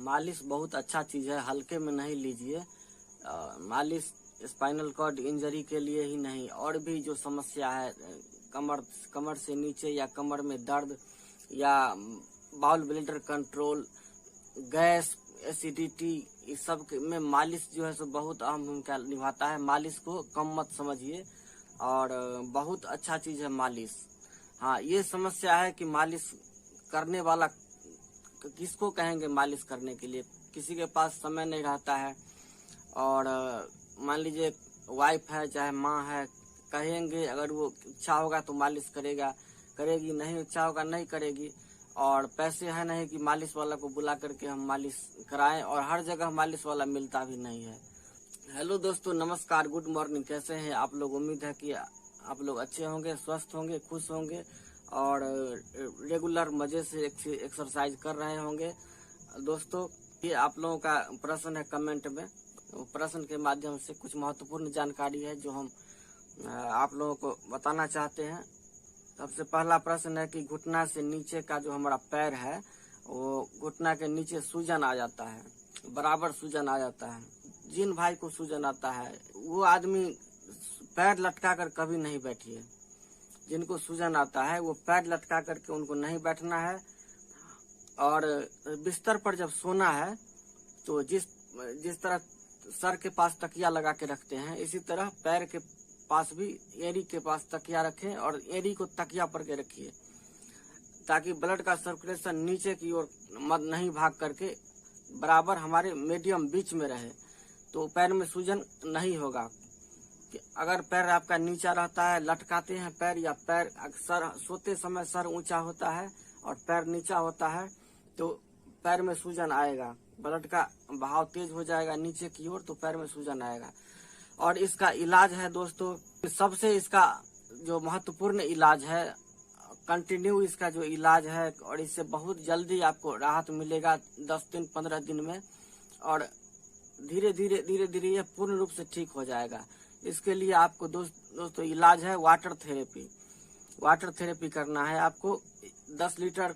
मालिश बहुत अच्छा चीज़ है, हल्के में नहीं लीजिए। मालिश स्पाइनल कॉर्ड इंजरी के लिए ही नहीं, और भी जो समस्या है कमर से नीचे या कमर में दर्द या bowel bladder control, gas, acidity, इस सब में मालिश जो है सो बहुत अहम भूमिका निभाता है। मालिश को कम मत समझिए और बहुत अच्छा चीज़ है मालिश। हाँ, ये समस्या है कि मालिश करने वाला किसको कहेंगे मालिश करने के लिए? किसी के पास समय नहीं रहता है, और मान लीजिए वाइफ है चाहे माँ है, कहेंगे अगर वो इच्छा होगा तो मालिश करेगी, नहीं इच्छा होगा नहीं करेगी। और पैसे है नहीं कि मालिश वाला को बुला करके हम मालिश कराएं, और हर जगह मालिश वाला मिलता भी नहीं है। हेलो दोस्तों, नमस्कार, गुड मॉर्निंग। कैसे हैं आप लोग? उम्मीद है कि आप लोग अच्छे होंगे, स्वस्थ होंगे, खुश होंगे और रेगुलर मजे से एक्सरसाइज कर रहे होंगे। दोस्तों, ये आप लोगों का प्रश्न है कमेंट में, प्रश्न के माध्यम से कुछ महत्वपूर्ण जानकारी है जो हम आप लोगों को बताना चाहते हैं। सबसे पहला प्रश्न है कि घुटना से नीचे का जो हमारा पैर है, वो घुटना के नीचे सूजन आ जाता है, बराबर सूजन आ जाता है। जिन भाई को सूजन आता है वो आदमी पैर लटका कर कभी नहीं बैठिए। जिनको सूजन आता है वो पैर लटका करके उनको नहीं बैठना है। और बिस्तर पर जब सोना है तो जिस तरह सर के पास तकिया लगा के रखते हैं, इसी तरह पैर के पास भी एड़ी के पास तकिया रखें और एड़ी को तकिया पर के रखिए, ताकि ब्लड का सर्कुलेशन नीचे की ओर मत नहीं भाग करके बराबर हमारे मीडियम बीच में रहे, तो पैर में सूजन नहीं होगा। अगर पैर आपका नीचा रहता है, लटकाते हैं पैर, या पैर सर सोते समय सर ऊंचा होता है और पैर नीचा होता है, तो पैर में सूजन आएगा, ब्लड का बहाव तेज हो जाएगा नीचे की ओर, तो पैर में सूजन आएगा। और इसका इलाज है दोस्तों, सबसे इसका जो महत्वपूर्ण इलाज है, कंटिन्यू इसका जो इलाज है, और इससे बहुत जल्दी आपको राहत मिलेगा 10 दिन 15 दिन में, और धीरे धीरे ये पूर्ण रूप से ठीक हो जाएगा। इसके लिए आपको दोस्तों इलाज है वाटर थेरेपी। वाटर थेरेपी करना है आपको। 10 लीटर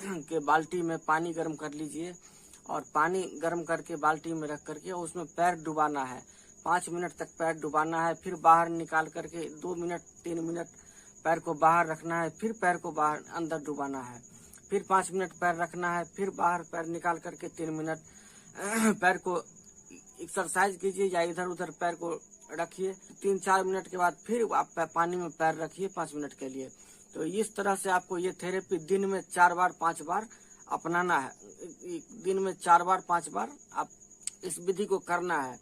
के बाल्टी में पानी गर्म कर लीजिए, और पानी गर्म करके बाल्टी में रख करके उसमें पैर डुबाना है। 5 मिनट तक पैर डुबाना है, फिर बाहर निकाल करके 2 मिनट 3 मिनट पैर को बाहर रखना है, फिर पैर को बाहर अंदर डुबाना है, फिर 5 मिनट पैर रखना है, फिर बाहर पैर निकाल करके 3 मिनट पैर को एक्सरसाइज कीजिए, या इधर उधर पैर को रखिए। 3-4 मिनट के बाद फिर आप पानी में पैर रखिए 5 मिनट के लिए। तो इस तरह से आपको ये थेरेपी दिन में 4 बार 5 बार अपनाना है। दिन में 4 बार 5 बार आप इस विधि को करना है।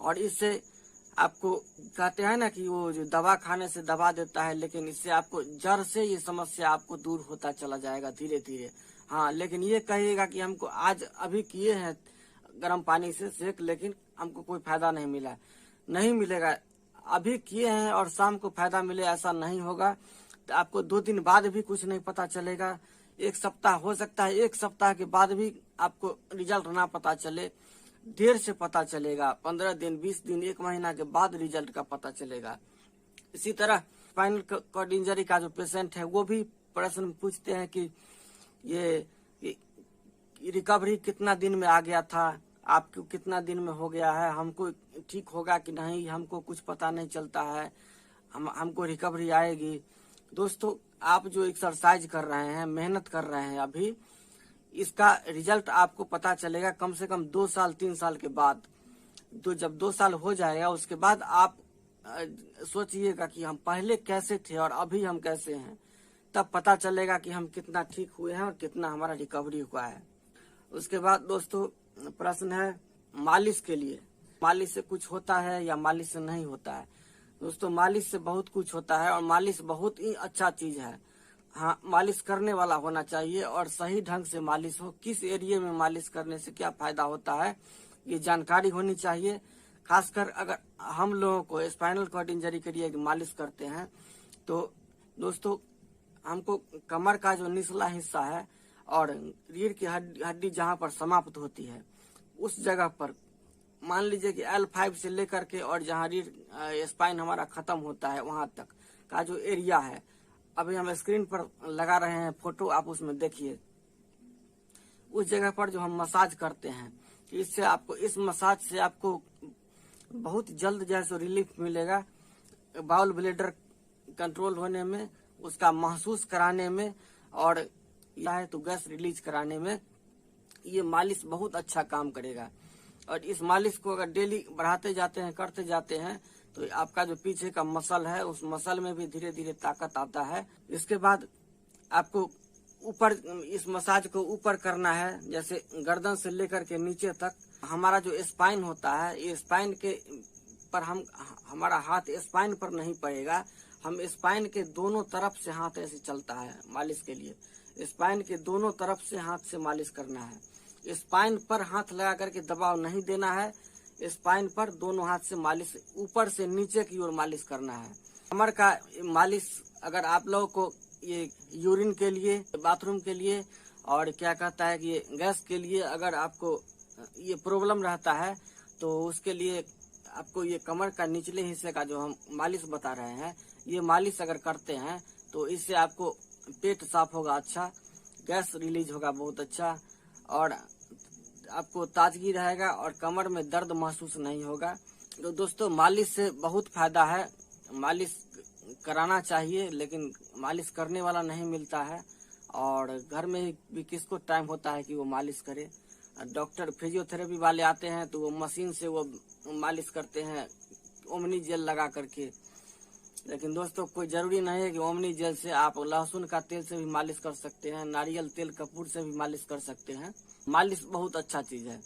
और इससे आपको कहते हैं ना कि वो जो दवा खाने से दवा देता है, लेकिन इससे आपको जड़ से ये समस्या आपको दूर होता चला जाएगा धीरे धीरे। हाँ, लेकिन ये कहिएगा कि हमको आज अभी किए हैं गर्म पानी से सेक, लेकिन हमको कोई फायदा नहीं मिला, नहीं मिलेगा। अभी किए हैं और शाम को फायदा मिले, ऐसा नहीं होगा। तो आपको 2 दिन बाद भी कुछ नहीं पता चलेगा, 1 सप्ताह हो सकता है, 1 सप्ताह के बाद भी आपको रिजल्ट ना पता चले, देर से पता चलेगा। 15 दिन 20 दिन 1 महीना के बाद रिजल्ट का पता चलेगा। इसी तरह स्पाइनल कॉर्ड इंजरी का जो पेशेंट है वो भी प्रश्न पूछते हैं कि ये रिकवरी कितना दिन में आ गया था, आपको कितना दिन में हो गया है, हमको ठीक होगा कि नहीं, हमको कुछ पता नहीं चलता है, हमको रिकवरी आएगी। दोस्तों, आप जो एक्सरसाइज कर रहे हैं, मेहनत कर रहे हैं, अभी इसका रिजल्ट आपको पता चलेगा कम से कम 2 साल 3 साल के बाद। तो जब 2 साल हो जाएगा उसके बाद आप सोचिएगा कि हम पहले कैसे थे और अभी हम कैसे हैं, तब पता चलेगा कि हम कितना ठीक हुए हैं और कितना हमारा रिकवरी हुआ है। उसके बाद दोस्तों प्रश्न है मालिश के लिए, मालिश से कुछ होता है या मालिश से नहीं होता है? दोस्तों, मालिश से बहुत कुछ होता है, और मालिश बहुत ही अच्छा चीज है। हाँ, मालिश करने वाला होना चाहिए और सही ढंग से मालिश हो। किस एरिया में मालिश करने से क्या फायदा होता है, ये जानकारी होनी चाहिए। खासकर अगर हम लोगों को स्पाइनल कॉर्ड इंजरी के लिए मालिश करते हैं, तो दोस्तों हमको कमर का जो निचला हिस्सा है और रीढ़ की हड्डी जहाँ पर समाप्त होती है, उस जगह पर मान लीजिए कि L5 से लेकर के और जहाँ रीढ़ स्पाइन हमारा खत्म होता है वहां तक का जो एरिया है, अभी हम स्क्रीन पर लगा रहे हैं फोटो, आप उसमें देखिए। उस जगह पर जो हम मसाज करते हैं, इससे आपको, इस मसाज से आपको बहुत जल्द जैसे रिलीफ मिलेगा बाउल ब्लेडर कंट्रोल होने में, उसका महसूस कराने में, और यह है तो गैस रिलीज कराने में ये मालिश बहुत अच्छा काम करेगा। और इस मालिश को अगर डेली बढ़ाते जाते हैं, करते जाते हैं, तो आपका जो पीछे का मसल है उस मसल में भी धीरे धीरे ताकत आता है। इसके बाद आपको ऊपर, इस मसाज को ऊपर करना है, जैसे गर्दन से लेकर के नीचे तक। हमारा जो स्पाइन होता है, ये स्पाइन के पर हमारा हाथ स्पाइन पर नहीं पड़ेगा, हम स्पाइन के दोनों तरफ से हाथ ऐसे चलता है मालिश के लिए। स्पाइन के दोनों तरफ से हाथ से मालिश करना है। स्पाइन पर हाथ लगा करके दबाव नहीं देना है, स्पाइन पर दोनों हाथ से मालिश, ऊपर से नीचे की ओर मालिश करना है। कमर का मालिश अगर आप लोगों को ये यूरिन के लिए, बाथरूम के लिए, और क्या कहता है कि ये गैस के लिए अगर आपको ये प्रॉब्लम रहता है, तो उसके लिए आपको ये कमर का निचले हिस्से का जो हम मालिश बता रहे हैं, ये मालिश अगर करते हैं तो इससे आपको पेट साफ होगा अच्छा, गैस रिलीज होगा बहुत अच्छा, और आपको ताजगी रहेगा और कमर में दर्द महसूस नहीं होगा। तो दोस्तों, मालिश से बहुत फायदा है, मालिश कराना चाहिए, लेकिन मालिश करने वाला नहीं मिलता है, और घर में भी किसको टाइम होता है कि वो मालिश करे। डॉक्टर फिजियोथेरेपी वाले आते हैं तो वो मशीन से वो मालिश करते हैं ओमनी जेल लगा करके, लेकिन दोस्तों कोई जरूरी नहीं है कि ओमनी जेल से, आप लहसुन का तेल से भी मालिश कर सकते हैं, नारियल तेल कपूर से भी मालिश कर सकते हैं। मालिश बहुत अच्छा चीज है।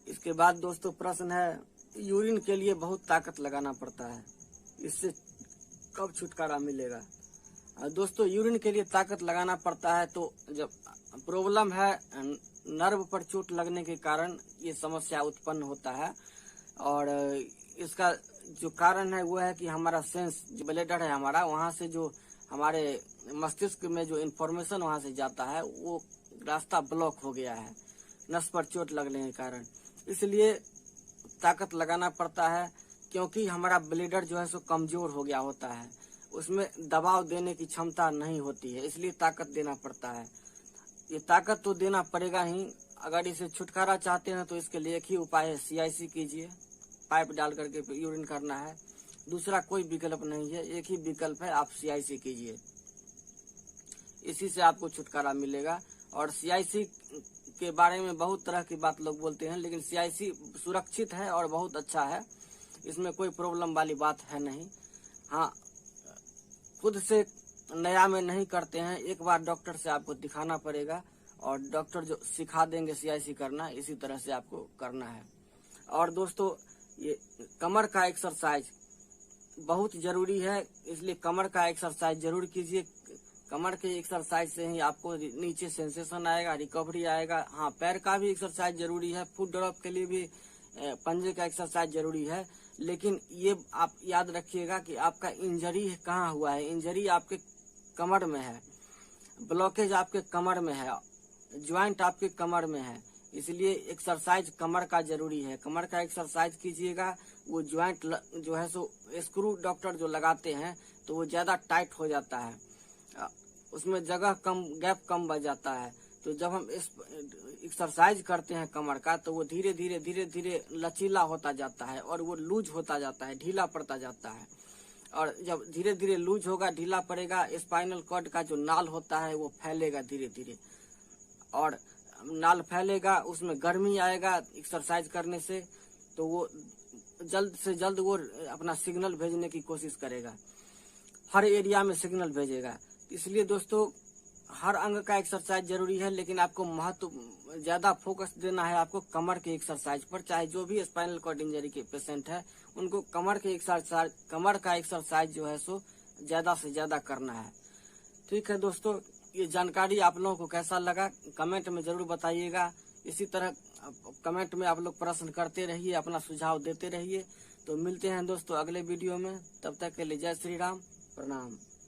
इसके बाद दोस्तों प्रश्न है, यूरिन के लिए बहुत ताकत लगाना पड़ता है, इससे कब छुटकारा मिलेगा? दोस्तों, यूरिन के लिए ताकत लगाना पड़ता है तो जब प्रॉब्लम है नर्व पर चोट लगने के कारण ये समस्या उत्पन्न होता है, और इसका जो कारण है वो है कि हमारा सेंस, जो ब्लेडर है हमारा, वहाँ से जो हमारे मस्तिष्क में जो इन्फॉर्मेशन वहाँ से जाता है वो रास्ता ब्लॉक हो गया है नस पर चोट लगने के कारण। इसलिए ताकत लगाना पड़ता है, क्योंकि हमारा ब्लेडर जो है सो कमजोर हो गया होता है, उसमें दबाव देने की क्षमता नहीं होती है, इसलिए ताकत देना पड़ता है। ये ताकत तो देना पड़ेगा ही। अगर इसे छुटकारा चाहते हैं तो इसके लिए एक ही उपाय है, CIC कीजिए, पाइप डाल करके यूरिन करना है, दूसरा कोई विकल्प नहीं है, एक ही विकल्प है, आप CIC कीजिए, इसी से आपको छुटकारा मिलेगा। और CIC के बारे में बहुत तरह की बात लोग बोलते हैं, लेकिन CIC सुरक्षित है और बहुत अच्छा है, इसमें कोई प्रॉब्लम वाली बात है नहीं। हाँ, खुद से नया में नहीं करते हैं, एक बार डॉक्टर से आपको दिखाना पड़ेगा, और डॉक्टर जो सिखा देंगे CIC करना, इसी तरह से आपको करना है। और दोस्तों, ये कमर का एक्सरसाइज बहुत जरूरी है, इसलिए कमर का एक्सरसाइज जरूर कीजिए। कमर के एक्सरसाइज से ही आपको नीचे सेंसेशन आएगा, रिकवरी आएगा। हाँ, पैर का भी एक्सरसाइज जरूरी है, फुट ड्रॉप के लिए भी पंजे का एक्सरसाइज जरूरी है, लेकिन ये आप याद रखिएगा कि आपका इंजरी कहाँ हुआ है। इंजरी आपके कमर में है, ब्लॉकेज आपके कमर में है, ज्वाइंट आपके कमर में है, इसलिए एक्सरसाइज कमर का जरूरी है। कमर का एक्सरसाइज कीजिएगा, वो ज्वाइंट जो है सो स्क्रू डॉक्टर जो लगाते हैं तो वो ज्यादा टाइट हो जाता है, उसमें जगह कम, गैप कम बच जाता है। तो जब हम इस एक्सरसाइज करते हैं कमर का, तो वो धीरे धीरे लचीला होता जाता है और वो लूज होता जाता है, ढीला पड़ता जाता है। और जब धीरे धीरे लूज होगा, ढीला पड़ेगा, स्पाइनल कॉर्ड का जो नाल होता है वो फैलेगा धीरे धीरे, और नाल फैलेगा, उसमें गर्मी आएगा एक्सरसाइज करने से, तो वो जल्द से जल्द वो अपना सिग्नल भेजने की कोशिश करेगा, हर एरिया में सिग्नल भेजेगा। इसलिए दोस्तों, हर अंग का एक्सरसाइज जरूरी है, लेकिन आपको महत्व ज्यादा फोकस देना है आपको कमर के एक्सरसाइज पर। चाहे जो भी स्पाइनल कॉर्ड इंजरी के पेशेंट है, उनको कमर का एक्सरसाइज जो है सो ज्यादा से ज्यादा करना है। ठीक है दोस्तों, ये जानकारी आप लोगों को कैसा लगा कमेंट में जरूर बताइएगा। इसी तरह कमेंट में आप लोग प्रश्न करते रहिए, अपना सुझाव देते रहिए। तो मिलते हैं दोस्तों अगले वीडियो में, तब तक के लिए जय श्री राम, प्रणाम।